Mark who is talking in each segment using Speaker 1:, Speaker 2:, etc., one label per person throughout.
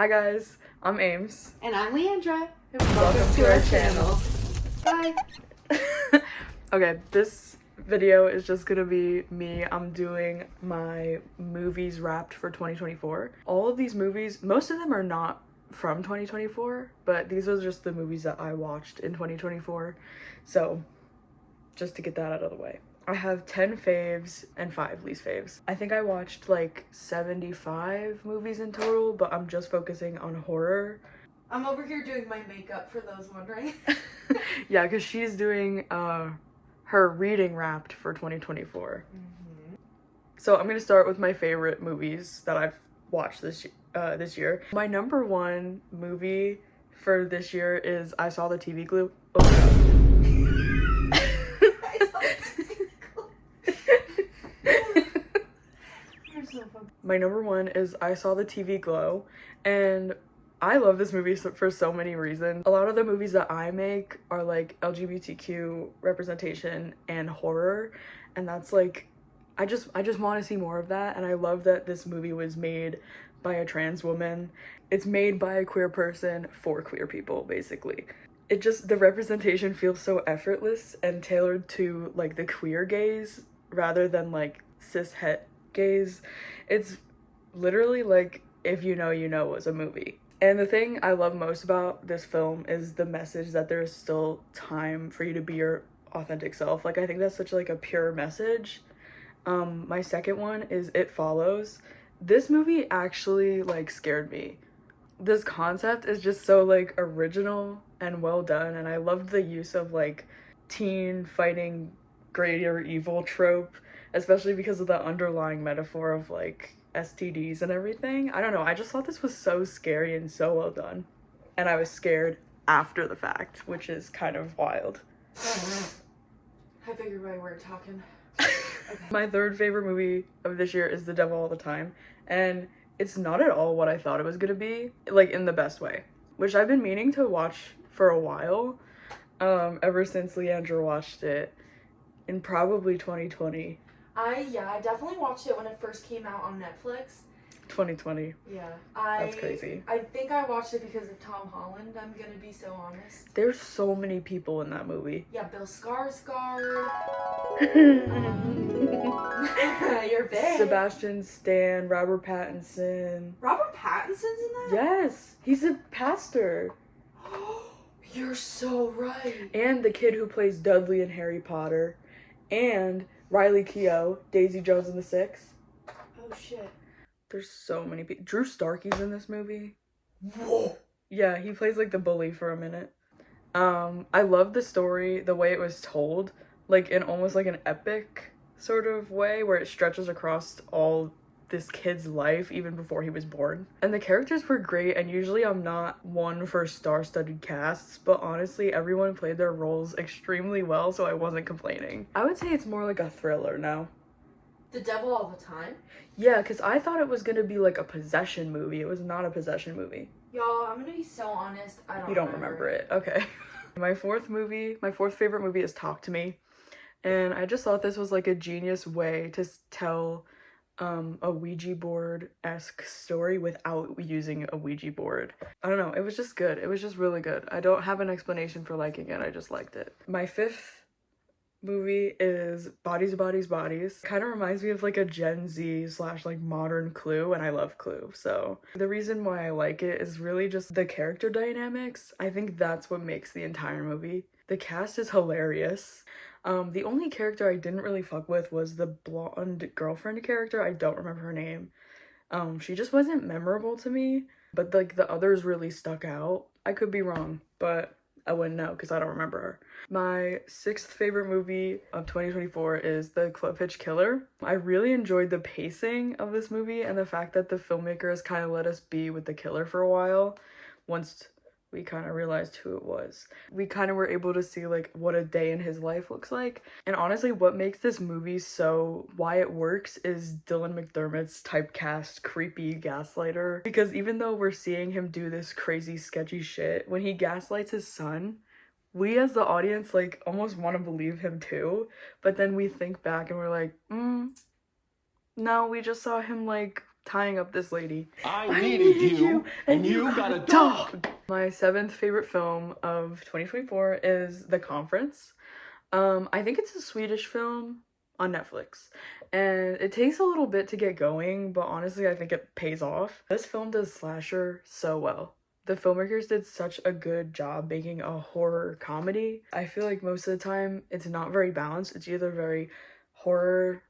Speaker 1: Hi guys, I'm Ames.
Speaker 2: And I'm Leandra. And
Speaker 1: welcome to our channel.
Speaker 2: Bye.
Speaker 1: Okay, this video is just gonna be me. I'm doing my movies wrapped for 2024. All of these movies, most of them are not from 2024, but these are just the movies that I watched in 2024. So just to get that out of the way. I have 10 faves and 5 least faves. I think I watched like 75 movies in total, but I'm just focusing on horror.
Speaker 2: I'm over here doing my makeup for those wondering.
Speaker 1: Yeah, because she's doing her reading wrapped for 2024. So I'm gonna start with my favorite movies that I've watched this year. My number one movie for this year is I Saw the TV Glue. My number one is I Saw the TV Glow, and I love this movie for so many reasons. A lot of the movies that I make are like LGBTQ representation and horror, and that's like, I just want to see more of that, and I love that this movie was made by a trans woman. It's made by a queer person for queer people, basically. It just, the representation feels so effortless and tailored to like the queer gaze rather than like cis het gaze. It's literally like If You Know, You Know was a movie. And the thing I love most about this film is the message that there's still time for you to be your authentic self. Like, I think that's such like a pure message. My second one is It Follows. This movie actually like scared me. This concept is just so like original and well done, and I loved the use of like teen fighting greater evil trope, especially because of the underlying metaphor of like STDs and everything. I don't know, I just thought this was so scary and so well done. And I was scared after the fact, which is kind of wild.
Speaker 2: I figured why we're talking.
Speaker 1: Okay. My third favorite movie of this year is The Devil All the Time, and it's not at all what I thought it was gonna be, like in the best way, which I've been meaning to watch for a while, ever since Leandra watched it in probably 2020.
Speaker 2: I definitely watched it when it first came out on Netflix.
Speaker 1: 2020.
Speaker 2: Yeah.
Speaker 1: That's crazy.
Speaker 2: I think I watched it because of Tom Holland, I'm gonna be so honest.
Speaker 1: There's so many people in that movie.
Speaker 2: Yeah, Bill Skarsgård. You're big.
Speaker 1: Sebastian Stan, Robert Pattinson.
Speaker 2: Robert Pattinson's in that?
Speaker 1: Yes, he's a pastor.
Speaker 2: You're so right.
Speaker 1: And the kid who plays Dudley in Harry Potter. And Riley Keough, Daisy Jones and the Six.
Speaker 2: Oh shit.
Speaker 1: There's so many people. Drew Starkey's in this movie.
Speaker 2: Whoa.
Speaker 1: Yeah, he plays like the bully for a minute. I love the story, the way it was told, like in almost like an epic sort of way where it stretches across all this kid's life even before he was born. And the characters were great, and usually I'm not one for star-studded casts, but honestly everyone played their roles extremely well, so I wasn't complaining. I would say it's more like a thriller now.
Speaker 2: The Devil All the Time?
Speaker 1: Yeah, because I thought it was gonna be like a possession movie. It was not a possession movie.
Speaker 2: Y'all, I'm gonna be so honest, I don't
Speaker 1: You don't remember it. Okay. My fourth favorite movie is Talk to Me. And I just thought this was like a genius way to tell a Ouija board-esque story without using a Ouija board. I don't know, it was just good. It was just really good. I don't have an explanation for liking it, I just liked it. My fifth movie is Bodies, Bodies, Bodies. Kind of reminds me of like a Gen Z / like modern Clue, and I love Clue. So the reason why I like it is really just the character dynamics. I think that's what makes the entire movie. The cast is hilarious. The only character I didn't really fuck with was the blonde girlfriend character. I don't remember her name. She just wasn't memorable to me, but like the others really stuck out. I could be wrong, but I wouldn't know because I don't remember her. My sixth favorite movie of 2024 is The Club Pitch Killer. I really enjoyed the pacing of this movie and the fact that the filmmakers kind of let us be with the killer for a while once we kind of realized who it was. We kind of were able to see like what a day in his life looks like. And honestly, what makes this movie why it works is Dylan McDermott's typecast creepy gaslighter. Because even though we're seeing him do this crazy sketchy shit, when he gaslights his son, we as the audience like almost want to believe him too. But then we think back and we're like, no, we just saw him like tying up this lady.
Speaker 3: I needed you, and you got a dog.
Speaker 1: My 7th favorite film of 2024 is The Conference. I think it's a Swedish film on Netflix, and it takes a little bit to get going, but honestly, I think it pays off. This film does slasher so well. The filmmakers did such a good job making a horror comedy. I feel like most of the time it's not very balanced. It's either very horror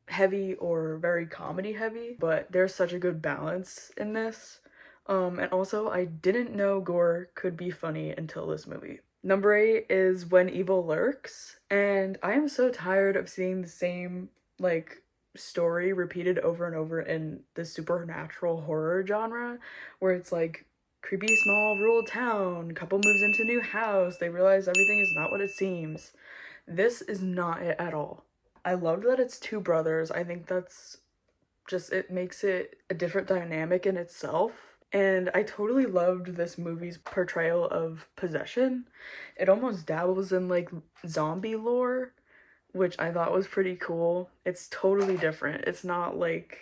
Speaker 1: heavy or very comedy heavy, but there's such a good balance in this. And also, I didn't know gore could be funny until this movie. Number 8 is When Evil Lurks, and I am so tired of seeing the same, like, story repeated over and over in the supernatural horror genre, where it's like, creepy small rural town, couple moves into new house, they realize everything is not what it seems. This is not it at all. I loved that it's 2 brothers. I think that's just, it makes it a different dynamic in itself. And I totally loved this movie's portrayal of possession. It almost dabbles in like zombie lore, which I thought was pretty cool. It's totally different. It's not like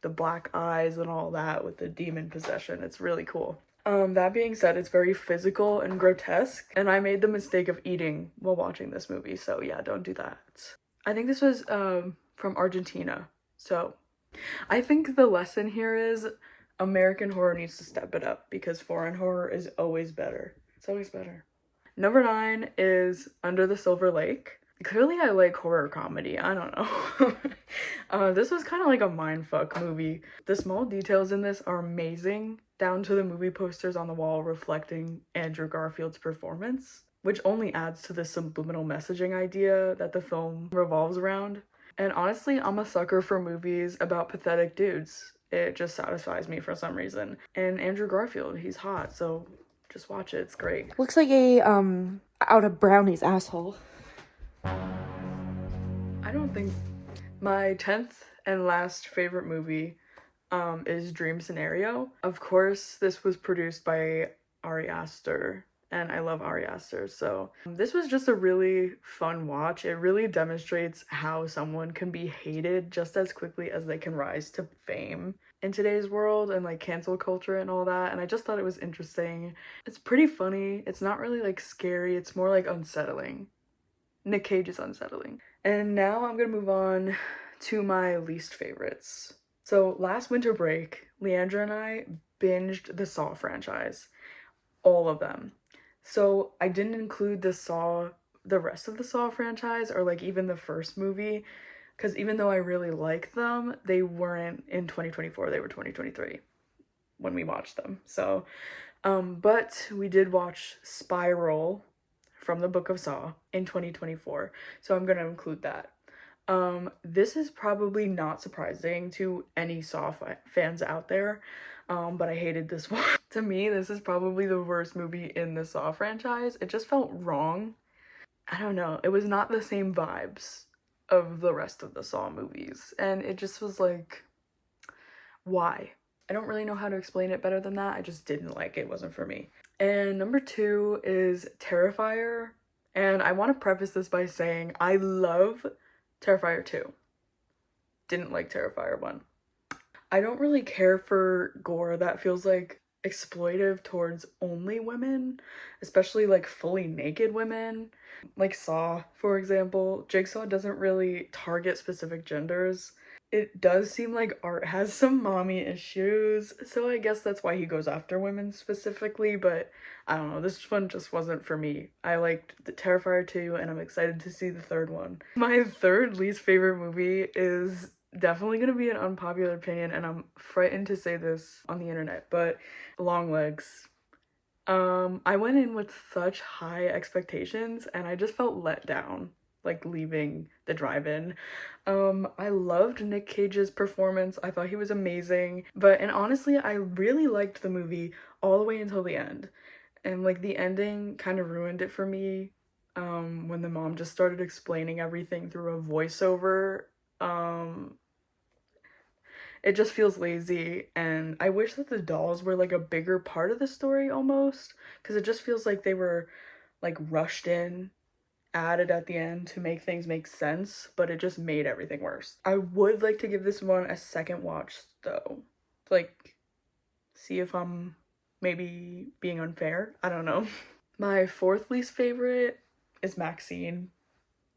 Speaker 1: the black eyes and all that with the demon possession. It's really cool. That being said, it's very physical and grotesque, and I made the mistake of eating while watching this movie, so yeah, don't do that. I think this was from Argentina, so I think the lesson here is American horror needs to step it up because foreign horror is always better. It's always better. Number 9 is Under the Silver Lake. Clearly I like horror comedy, I don't know. This was kind of like a mindfuck movie. The small details in this are amazing, down to the movie posters on the wall reflecting Andrew Garfield's performance, which only adds to the subliminal messaging idea that the film revolves around. And honestly, I'm a sucker for movies about pathetic dudes. It just satisfies me for some reason. And Andrew Garfield, he's hot, so just watch it, it's great.
Speaker 4: Looks like a, out of Brownie's asshole.
Speaker 1: I don't think... My 10th and last favorite movie is Dream Scenario. Of course, this was produced by Ari Aster, and I love Ari Aster, so this was just a really fun watch. It really demonstrates how someone can be hated just as quickly as they can rise to fame in today's world and like cancel culture and all that, and I just thought it was interesting. It's pretty funny. It's not really like scary, it's more like unsettling. Nick Cage is unsettling. And now I'm gonna move on to my least favorites. So last winter break, Leandra and I binged the Saw franchise. All of them. So I didn't include the rest of the Saw franchise, or like even the first movie, because even though I really like them, they weren't in 2024, they were 2023 when we watched them. So, but we did watch Spiral from the Book of Saw in 2024, so I'm gonna include that. This is probably not surprising to any Saw fans out there, but I hated this one. To me, this is probably the worst movie in the Saw franchise. It just felt wrong. I don't know, it was not the same vibes of the rest of the Saw movies, and it just was like, why? I don't really know how to explain it better than that. I just didn't like it. It wasn't for me. And number 2 is Terrifier, and I want to preface this by saying I love Terrifier 2. Didn't like Terrifier 1. I don't really care for gore that feels like exploitive towards only women, especially like fully naked women. Like Saw, for example. Jigsaw doesn't really target specific genders. It does seem like Art has some mommy issues, so I guess that's why he goes after women specifically, but I don't know, this one just wasn't for me. I liked the Terrifier 2, and I'm excited to see the third one. My third least favorite movie is definitely gonna be an unpopular opinion, and I'm frightened to say this on the internet, but Longlegs. I went in with such high expectations, and I just felt let down, like leaving the drive-in. I loved Nick Cage's performance. I thought he was amazing, and honestly, I really liked the movie all the way until the end. And like the ending kind of ruined it for me, when the mom just started explaining everything through a voiceover. It just feels lazy, and I wish that the dolls were like a bigger part of the story almost, because it just feels like they were like rushed in added at the end to make things make sense, but it just made everything worse. I would like to give this one a second watch though. Like, see if I'm maybe being unfair. I don't know. My fourth least favorite is Maxine.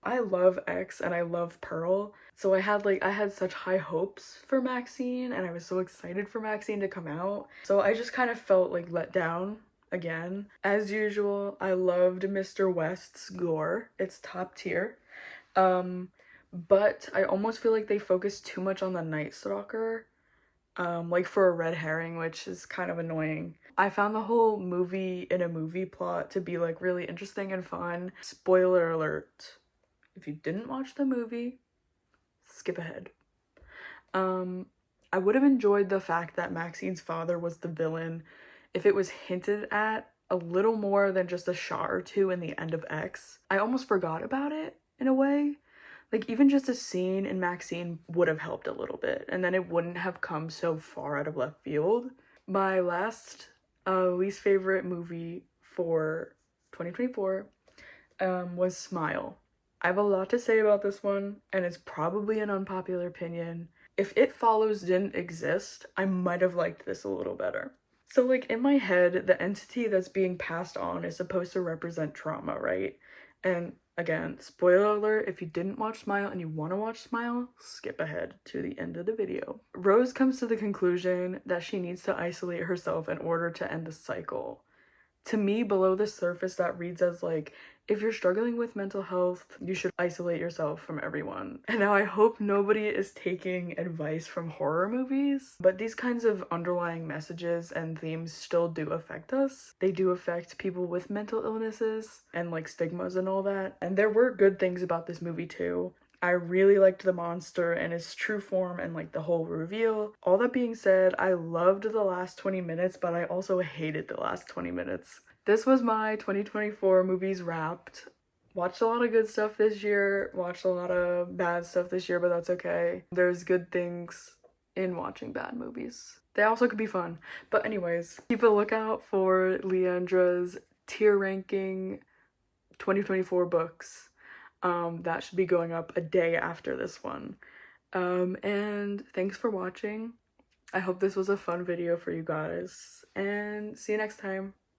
Speaker 1: I love X and I love Pearl. So I had such high hopes for Maxine and I was so excited for Maxine to come out. So I just kind of felt like let down again. As usual, I loved Mr. West's gore. It's top tier. But I almost feel like they focus too much on the Night Stalker. Like for a red herring, which is kind of annoying. I found the whole movie in a movie plot to be like really interesting and fun. Spoiler alert. If you didn't watch the movie, skip ahead. I would have enjoyed the fact that Maxine's father was the villain if it was hinted at a little more than just a shot or two in the end of X. I almost forgot about it in a way. Like, even just a scene in Maxine would have helped a little bit, and then it wouldn't have come so far out of left field. My last least favorite movie for 2024 was Smile. I have a lot to say about this one, and it's probably an unpopular opinion. If It Follows didn't exist, I might have liked this a little better. So, like, in my head, the entity that's being passed on is supposed to represent trauma, right? And again, spoiler alert, if you didn't watch Smile and you want to watch Smile, skip ahead to the end of the video. Rose comes to the conclusion that she needs to isolate herself in order to end the cycle. To me, below the surface, that reads as like, if you're struggling with mental health, you should isolate yourself from everyone. And now I hope nobody is taking advice from horror movies, but these kinds of underlying messages and themes still do affect us. They do affect people with mental illnesses and like stigmas and all that. And there were good things about this movie too. I really liked the monster and its true form and like the whole reveal. All that being said, I loved the last 20 minutes, but I also hated the last 20 minutes. This was my 2024 movies wrapped. Watched a lot of good stuff this year, watched a lot of bad stuff this year, but that's okay. There's good things in watching bad movies. They also could be fun. But anyways, keep a lookout for Leandra's tier ranking 2024 books. That should be going up a day after this one. And thanks for watching. I hope this was a fun video for you guys, and see you next time.